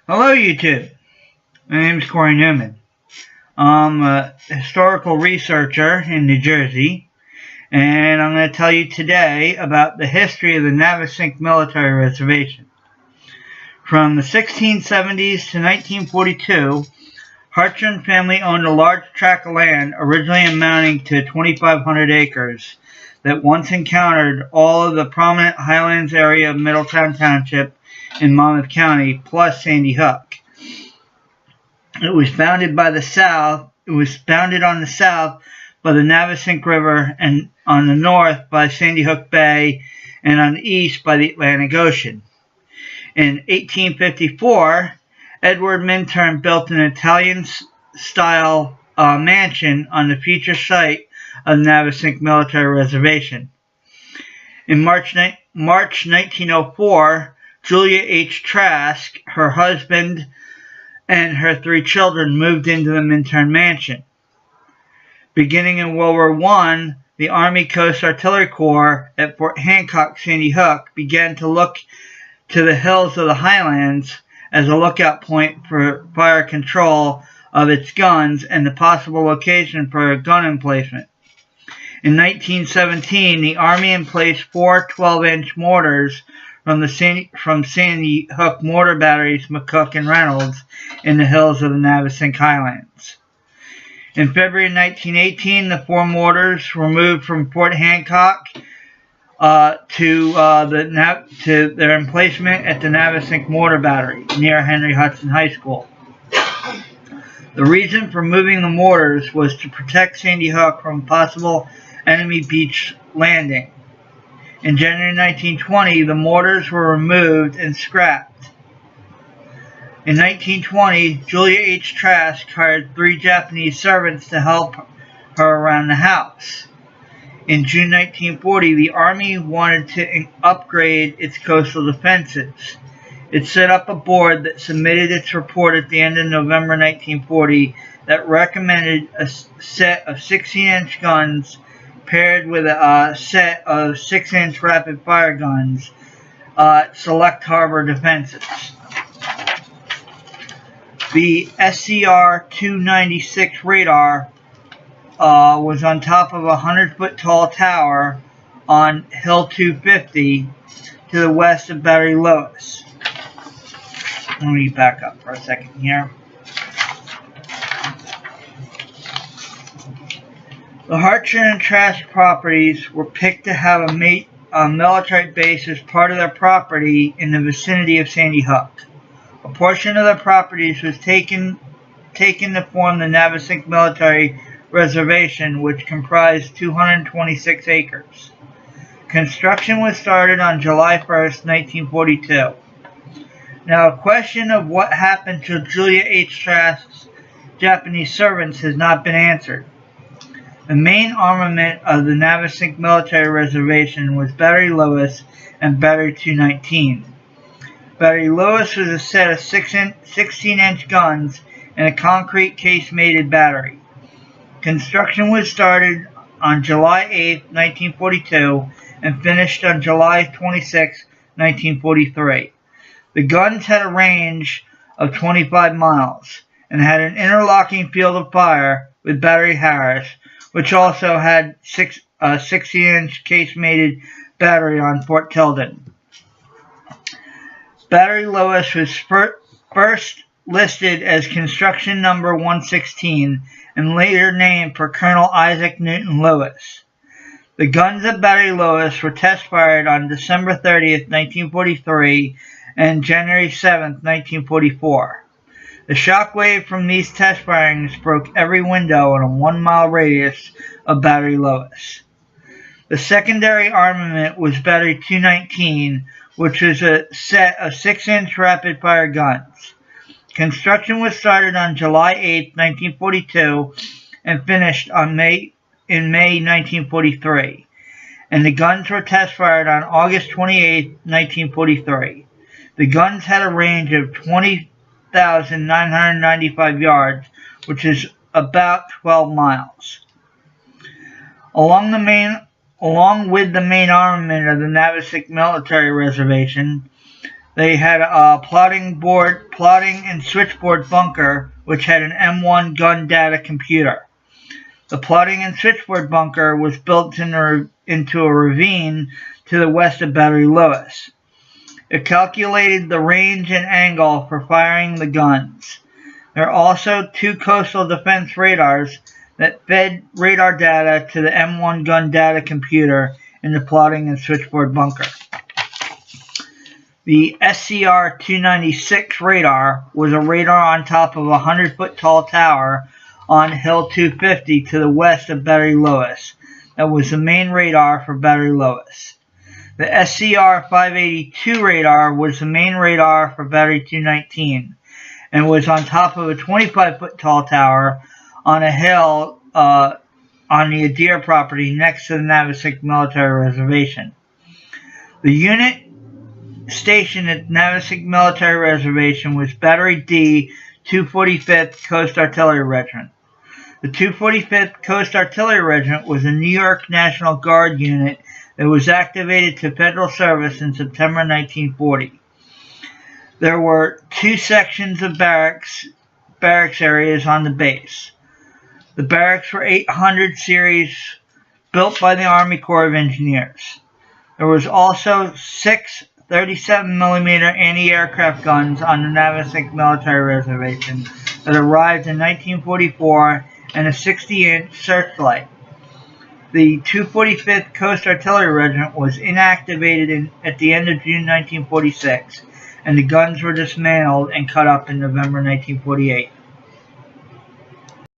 Hello YouTube, my name is Corey Newman. I'm a historical researcher in New Jersey, and I'm going to tell you today about the history of the Navesink Military Reservation. From the 1670s to 1942, Hartshorne family owned a large tract of land, originally amounting to 2,500 acres, that once encountered all of the prominent Highlands area of Middletown Township in Monmouth County, plus Sandy Hook. It was bounded on the south by the Navesink River, and on the north by Sandy Hook Bay, and on the east by the Atlantic Ocean. In 1854, Edward Minturn built an Italian-style mansion on the future site of the Navesink Military Reservation. In March 1904, Julia H. Trask, her husband, and her 3 children moved into the Minturn Mansion. Beginning in World War I, the Army Coast Artillery Corps at Fort Hancock, Sandy Hook, began to look to the hills of the Highlands as a lookout point for fire control of its guns and the possible location for a gun emplacement. In 1917, the Army emplaced 4 12-inch mortars from Sandy Hook mortar batteries McCook and Reynolds in the hills of the Navesink Highlands. In February 1918, the 4 mortars were moved from Fort Hancock to their emplacement at the Navesink Mortar Battery near Henry Hudson High School. The reason for moving the mortars was to protect Sandy Hook from possible enemy beach landing. In January 1920, the mortars were removed and scrapped. In 1920, Julia H. Trask hired 3 Japanese servants to help her around the house. In June 1940, the Army wanted to upgrade its coastal defenses. It set up a board that submitted its report at the end of November 1940 that recommended a set of 16-inch guns paired with a set of 6-inch rapid-fire guns, select harbor defenses. The SCR-296 radar was on top of a 100-foot tall tower on Hill 250 to the west of Battery Lewis. Let me back up for a second here. The Hartshorne and Trask properties were picked to have a military base as part of their property in the vicinity of Sandy Hook. A portion of their properties was taken to form the Navesink Military Reservation, which comprised 226 acres. Construction was started on July 1st, 1942. Now, a question of what happened to Julia H. Trask's Japanese servants has not been answered. The main armament of the Navesink Military Reservation was Battery Lewis and Battery 219. Battery Lewis was a set of 16-inch guns and a concrete case-mated battery. Construction was started on July 8, 1942 and finished on July 26, 1943. The guns had a range of 25 miles and had an interlocking field of fire with Battery Harris, which also had a 60-inch case-mated battery on Fort Tilden. Battery Lewis was first listed as construction number 116 and later named for Colonel Isaac Newton Lewis. The guns of Battery Lewis were test-fired on December 30th, 1943 and January 7th, 1944. The shockwave from these test firings broke every window in a 1-mile radius of Battery Lewis. The secondary armament was Battery 219, which was a set of 6-inch rapid-fire guns. Construction was started on July 8, 1942, and finished in May 1943, and the guns were test-fired on August 28, 1943. The guns had a range of 20,995 yards, which is about 12 miles. Along with the main armament of the Navesink Military Reservation, They had a plotting and switchboard bunker, which had an M1 gun data computer. The plotting and switchboard bunker was built into a ravine to the west of Battery Lewis. It calculated the range and angle for firing the guns. There are also 2 coastal defense radars that fed radar data to the M1 gun data computer in the plotting and switchboard bunker. The SCR-296 radar was a radar on top of a 100-foot tall tower on Hill 250 to the west of Battery Lewis. That was the main radar for Battery Lewis. The SCR-582 radar was the main radar for Battery 219 and was on top of a 25-foot tall tower on a hill on the Adair property next to the Navesink Military Reservation. The unit stationed at Navesink Military Reservation was Battery D, 245th Coast Artillery Regiment. The 245th Coast Artillery Regiment was a New York National Guard unit that was activated to federal service in September 1940. There were 2 sections of barracks areas on the base. The barracks were 800 series built by the Army Corps of Engineers. There was also 6 37mm anti-aircraft guns on the Navesink Military Reservation that arrived in 1944 and a 60-inch searchlight. The 245th Coast Artillery Regiment was inactivated at the end of June 1946, and the guns were dismantled and cut up in November 1948.